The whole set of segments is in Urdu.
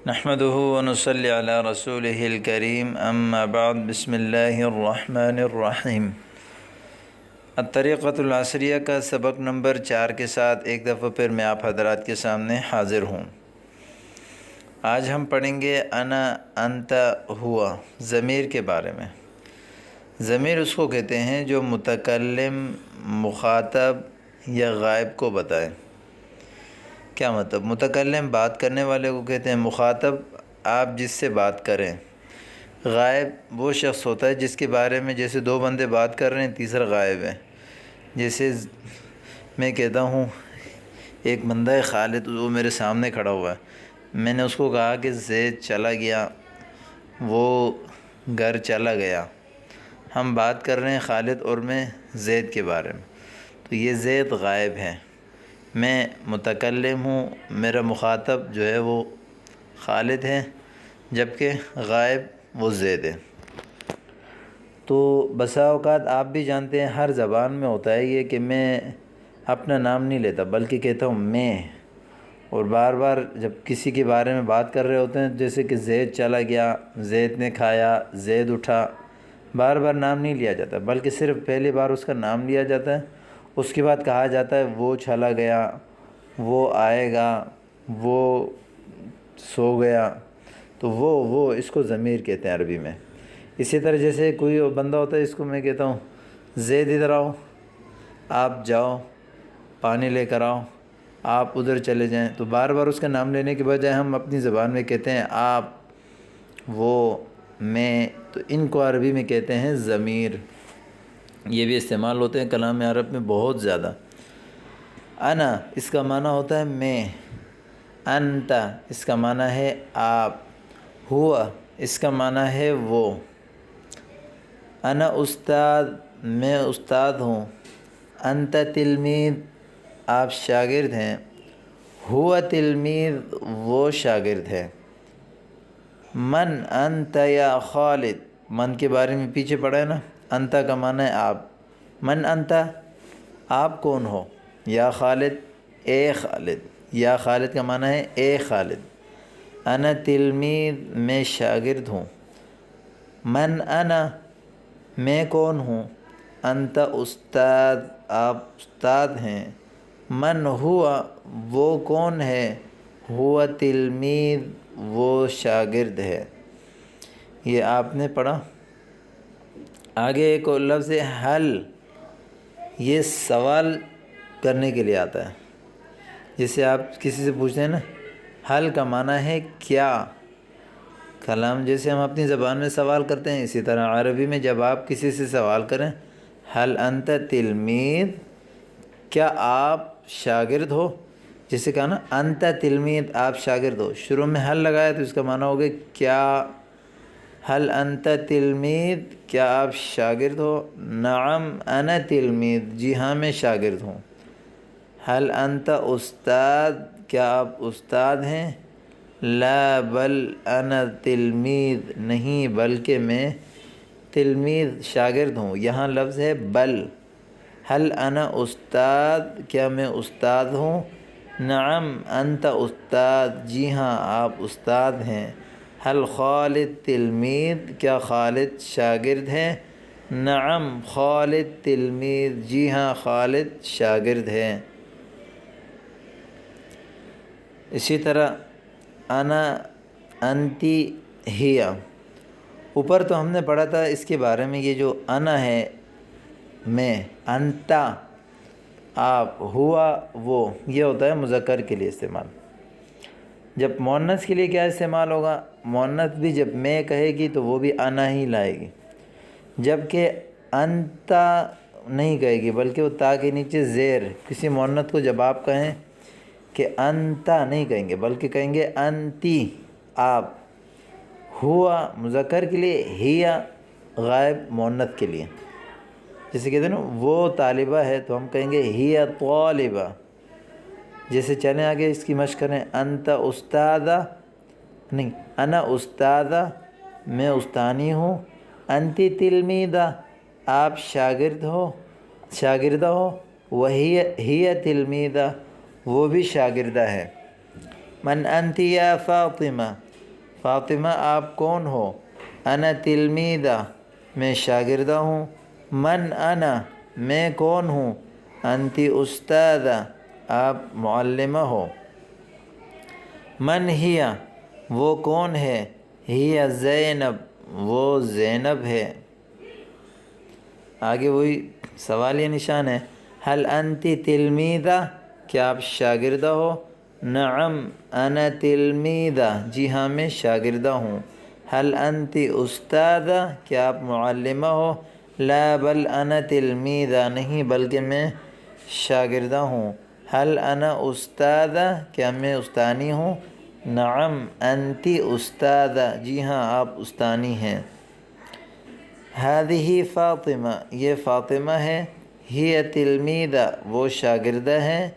نحمده ونصلي على رسوله الكريم اما بعد بسم اللہ الرحمن الرحیم۔ الطریقۃ العصریہ کا سبق نمبر 4 کے ساتھ ایک دفعہ پھر میں آپ حضرات کے سامنے حاضر ہوں۔ آج ہم پڑھیں گے انا انت ہوا ضمیر کے بارے میں۔ ضمیر اس کو کہتے ہیں جو متکلم، مخاطب یا غائب کو بتائے۔ کیا مطلب؟ متکلم بات کرنے والے کو کہتے ہیں، مخاطب آپ جس سے بات کریں، غائب وہ شخص ہوتا ہے جس کے بارے میں جیسے دو بندے بات کر رہے ہیں، تیسرا غائب ہے۔ جیسے میں کہتا ہوں ایک بندہ ہے خالد، وہ میرے سامنے کھڑا ہوا ہے، میں نے اس کو کہا کہ زید چلا گیا، وہ گھر چلا گیا۔ ہم بات کر رہے ہیں خالد اور میں زید کے بارے میں، تو یہ زید غائب ہے، میں متکلم ہوں، میرا مخاطب جو ہے وہ خالد ہے، جبکہ غائب وہ زید ہے۔ تو بسا اوقات آپ بھی جانتے ہیں ہر زبان میں ہوتا ہے یہ کہ میں اپنا نام نہیں لیتا بلکہ کہتا ہوں میں، اور بار بار جب کسی کے بارے میں بات کر رہے ہوتے ہیں جیسے کہ زید چلا گیا، زید نے کھایا، زید اٹھا، بار بار نام نہیں لیا جاتا بلکہ صرف پہلی بار اس کا نام لیا جاتا ہے، اس کے بعد کہا جاتا ہے وہ چلا گیا، وہ آئے گا، وہ سو گیا، تو وہ اس کو ضمیر کہتے ہیں عربی میں۔ اسی طرح جیسے کوئی بندہ ہوتا ہے اس کو میں کہتا ہوں زید ادھر آؤ، آپ جاؤ پانی لے کر آؤ، آپ ادھر چلے جائیں، تو بار بار اس کا نام لینے کے بجائے ہم اپنی زبان میں کہتے ہیں آپ، وہ، میں، تو ان کو عربی میں کہتے ہیں ضمیر۔ یہ بھی استعمال ہوتے ہیں کلام عرب میں بہت زیادہ۔ انا اس کا معنی ہوتا ہے میں، انت اس کا معنی ہے آپ، ہوا اس کا معنی ہے وہ۔ انا استاد میں استاد ہوں، انت تلمید آپ شاگرد ہیں، ہوا تلمید وہ شاگرد ہے۔ من انت یا خالد، من کے بارے میں پیچھے پڑھا ہے نا، انت کا معنی ہے آپ، من انت آپ کون ہو، یا خالد اے خالد، یا خالد کا معنی ہے اے خالد۔ انا تلمید میں شاگرد ہوں، من انا میں کون ہوں، انت استاد آپ استاد ہیں، من ہوا وہ کون ہے، ہوا تلمید وہ شاگرد ہے۔ یہ آپ نے پڑھا۔ آگے ایک اور لفظ ہے حل، یہ سوال کرنے کے لیے آتا ہے۔ جیسے آپ کسی سے پوچھتے ہیں نا، حل کا معنی ہے کیا، کلام جیسے ہم اپنی زبان میں سوال کرتے ہیں اسی طرح عربی میں جب آپ کسی سے سوال کریں، حل انت تلمید، کیا آپ شاگرد ہو، جیسے کہا نا انت تلمید آپ شاگرد ہو، شروع میں حل لگایا تو اس کا معنی ہوگا کیا، حل انت تلمید کیا آپ شاگرد ہو، نعم انا تلمید جی ہاں میں شاگرد ہوں۔ حل انت استاد کیا آپ استاد ہیں، لا بل انا تلمید نہیں بلکہ میں تلمید شاگرد ہوں، یہاں لفظ ہے بل۔ حل انا استاد کیا میں استاد ہوں، نعم انت استاد جی ہاں آپ استاد ہیں۔ حل خالد تلمید کیا خالد شاگرد ہے، نعم خالد تلمید جی ہاں خالد شاگرد ہے۔ اسی طرح انا انتی ہیا، اوپر تو ہم نے پڑھا تھا اس کے بارے میں، یہ جو انا ہے میں، انتا آپ، ہوا وہ، یہ ہوتا ہے مذکر کے لیے استعمال۔ جب مؤنث کے لیے کیا استعمال ہوگا، مؤنث بھی جب میں کہے گی تو وہ بھی انا ہی لائے گی، جبکہ انتا نہیں کہے گی بلکہ وہ تا کے نیچے زیر، کسی مؤنث کو جب آپ کہیں کہ انتا نہیں کہیں گے بلکہ کہیں گے انتی آپ، ہوا مذکر کے لیے، ہیا غائب مؤنث کے لیے۔ جیسے کہتے ہیں نا وہ طالبہ ہے تو ہم کہیں گے ہیا طالبہ۔ جیسے چلیں آگے اس کی مشق کریں، انت استاذہ نہیں، انا استاذہ میں استانی ہوں، انتی تلمیدہ آپ شاگرد ہو، شاگردہ ہو، وہی تلمیدہ وہ بھی شاگردہ ہے۔ من انتی یا فاطمہ فاطمہ آپ کون ہو؟ انا تلمیدہ میں شاگردہ ہوں۔ من انا میں کون ہوں؟ انتی استاذہ آپ معلمہ ہو۔ من ہی وہ کون ہے؟ ہی زینب وہ زینب ہے۔ آگے وہی سوالیہ نشان ہے۔ حل انتی تلمیدہ کیا آپ شاگردہ ہو؟ نعم انا تلمیدہ جی ہاں میں شاگردہ ہوں۔ حل انتی استاذہ کیا آپ معلمہ ہو؟ لا بل انا تلمیدہ نہیں بلکہ میں شاگردہ ہوں۔ حل انا استاذہ کیا میں استانی ہوں؟ نعم انتی استاذہ جی ہاں آپ استانی ہیں۔ ہذہ فاطمہ یہ فاطمہ ہے۔ ہی تلمیدہ وہ شاگردہ ہے۔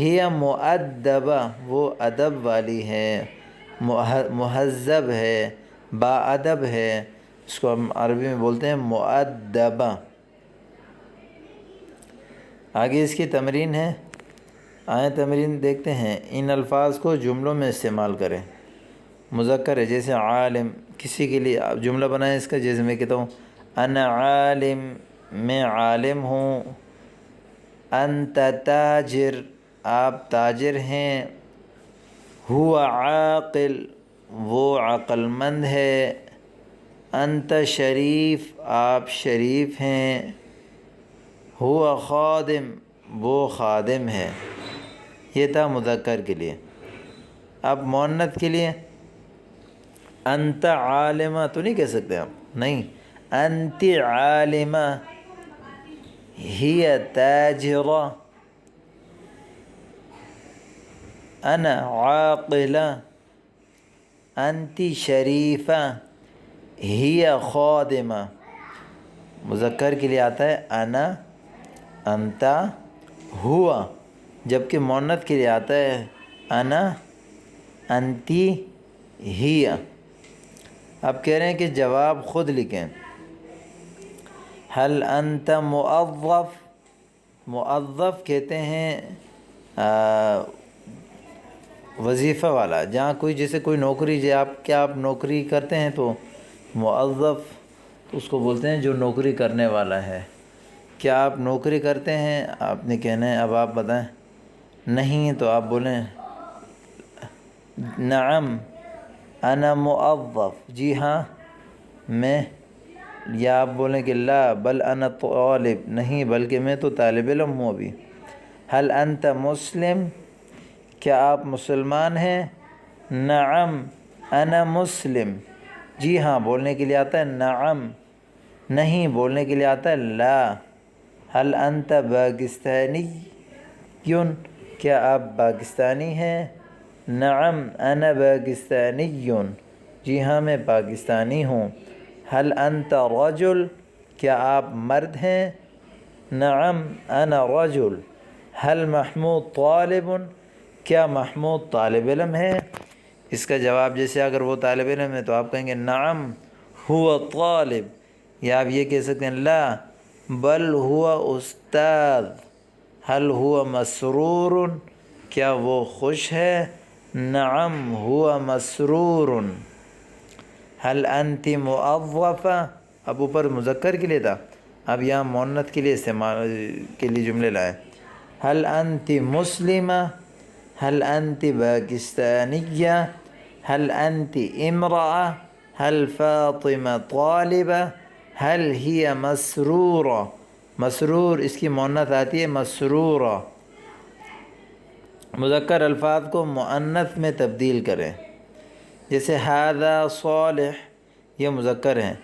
ہی مؤدبہ وہ ادب والی ہے، مہذب ہے، با ادب ہے، اس کو ہم عربی میں بولتے ہیں مؤدبہ۔ آگے اس کی تمرین ہے، آئیں تمرین دیکھتے ہیں۔ ان الفاظ کو جملوں میں استعمال کریں۔ مذکر ہے جیسے عالم، کسی کے لیے آپ جملہ بنائیں اس کا، جیسے میں کہتا ہوں انا عالم میں عالم ہوں۔ انت تاجر آپ تاجر ہیں۔ هو عاقل وہ عقل مند ہے۔ انت شریف آپ شریف ہیں۔ هو خادم وہ خادم ہے۔ یہ تھا مذکر کے لیے۔ اب مؤنث کے لیے انت عالمہ تو نہیں کہہ سکتے آپ، نہیں، انت عالمہ، ہی تاجرہ، انا عاقلہ، انت شریفہ، ہی خادمہ۔ مذکر کے لیے آتا ہے انا، انت، ہوا، جبکہ مؤنث کے لیے آتا ہے انا، انتی، ہی۔ اب کہہ رہے ہیں کہ جواب خود لکھیں۔ حل انت موظف، موظف کہتے ہیں وظیفہ والا، جہاں کوئی جیسے کوئی نوکری، کیا آپ نوکری کرتے ہیں تو موظف اس کو بولتے ہیں جو نوکری کرنے والا ہے۔ کیا آپ نوکری کرتے ہیں؟ آپ نے کہنا ہے، اب آپ بتائیں نہیں تو آپ بولیں نعم انا موظف جی ہاں میں، یا آپ بولیں کہ لا بل انا طالب نہیں بلکہ میں تو طالب علم ہوں ابھی۔ حل انت مسلم کیا آپ مسلمان ہیں؟ نعم انا مسلم جی ہاں بولنے کے لیے آتا ہے نعم، نہیں بولنے کے لیے آتا ہے لا۔ حل انت پاکستانی کیا آپ پاکستانی ہیں؟ نعم انا پاکستانی جی ہاں میں پاکستانی ہوں۔ حل انت رجل کیا آپ مرد ہیں؟ نعم انا رجل۔ حل محمود طالب کیا محمود طالب علم ہے؟ اس کا جواب جیسے اگر وہ طالب علم ہے تو آپ کہیں گے نعم هو طالب، یا آپ یہ کہہ سکتے ہیں لا بل هو استاذ۔ حل هو مسرور کیا وہ خوش ہے؟ نعم هو مسرور۔ حل انت موظفہ اب اوپر مذکر کے لیے تھا، اب یہاں مؤنث کے لیے استعمال کے لیے جملے لائیں۔ حل انت مسلمہ، حل انت پاکستانیہ، حل انت امرأة، حل فاطمہ طالبہ، حل ہی مسرورہ۔ مسرور اس کی مؤنث آتی ہے مسرورہ۔ مذکر الفاظ کو مؤنث میں تبدیل کریں، جیسے ھذا صالح یہ مذکر ہیں،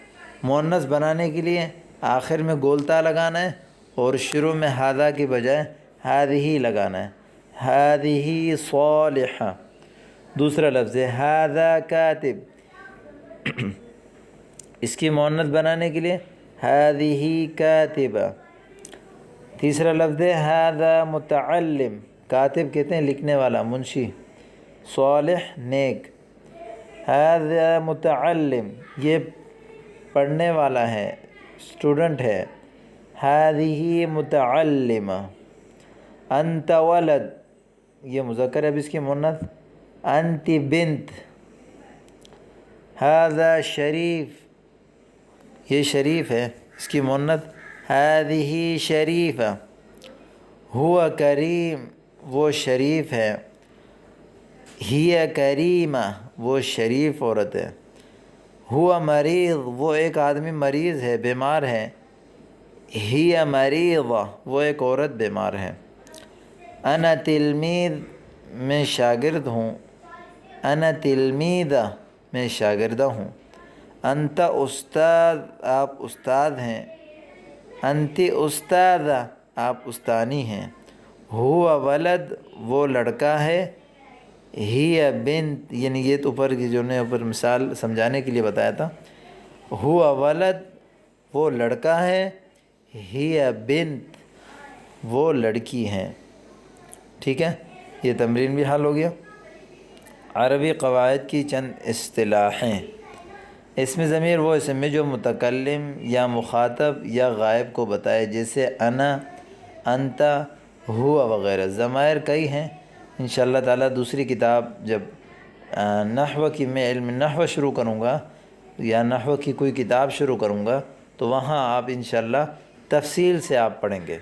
مؤنث بنانے کے لیے آخر میں گولتا لگانا ہے اور شروع میں ھذا کی بجائے ھذہ لگانا ہے۔ ھذہ صالحہ۔ دوسرا لفظ ہے ھذا کاتب، اس کی مؤنث بنانے کے لیے ھذہ کاتبہ۔ تیسرا لفظ ہے ھذا متعلم، کاتب کہتے ہیں لکھنے والا، منشی، صالح نیک۔ ھذا متعلم یہ پڑھنے والا ہے، اسٹوڈنٹ ہے۔ ھذہ متعلمہ۔ انت ولد یہ مذکر ہے، اب اس کی مؤنث انت بنت۔ ھذا شریف، یہ شریف ہے، اس کی مؤنث ھذہ شریفہ۔ ہوا کریم، وہ شریف ہے۔ ہی کریمہ، وہ شریف عورت ہے۔ ہوا مریض، وہ ایک آدمی مریض ہے، بیمار ہے۔ ہی مریضہ، وہ ایک عورت بیمار ہے۔ انا تلمیذ، میں شاگرد ہوں۔ انا تلمیذہ، میں شاگردہ ہوں۔ انت استاد، آپ استاد ہیں۔ انتی استاذہ، آپ استانی ہیں۔ ہوا ولد، وہ لڑکا ہے۔ ہی بنت، یعنی یہ تو اوپر کی جو نے اوپر مثال سمجھانے کے لیے بتایا تھا۔ ہوا ولد، وہ لڑکا ہے۔ ہی بنت، وہ لڑکی ہیں۔ ٹھیک ہے، یہ تمرین بھی حل ہو گیا۔ عربی قواعد کی چند اصطلاحیں۔ اسم ضمیر وہ اسم ہے جو متکلم یا مخاطب یا غائب کو بتائے، جیسے انا، انت، ہوا وغیرہ۔ ضمائر کئی ہیں، انشاءاللہ تعالیٰ دوسری کتاب جب نحو کی میں علم نحو شروع کروں گا یا نحو کی کوئی کتاب شروع کروں گا تو وہاں آپ انشاءاللہ تفصیل سے آپ پڑھیں گے۔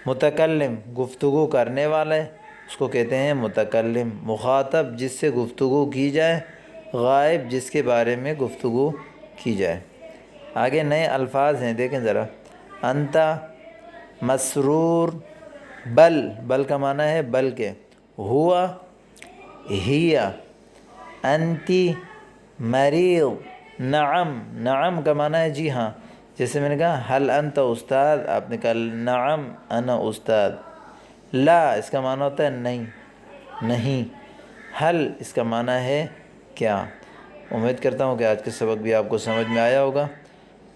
متکلم، گفتگو کرنے والے، اس کو کہتے ہیں متکلم۔ مخاطب، جس سے گفتگو کی جائے۔ غائب، جس کے بارے میں گفتگو کی جائے۔ آگے نئے الفاظ ہیں، دیکھیں ذرا۔ انت مسرور، بل، بل کا معنی ہے بلکہ۔ ہوا، ہی، انتی مریض، نعم، نعم کا معنی ہے جی ہاں، جیسے میں نے کہا حل انت استاد، آپ نے کہا نعم انا استاد۔ لا، اس کا معنی ہوتا ہے نہیں، نہیں۔ حل، اس کا معنی ہے کیا۔ امید کرتا ہوں کہ آج کے سبق بھی آپ کو سمجھ میں آیا ہوگا۔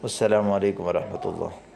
السلام علیکم ورحمۃ اللہ۔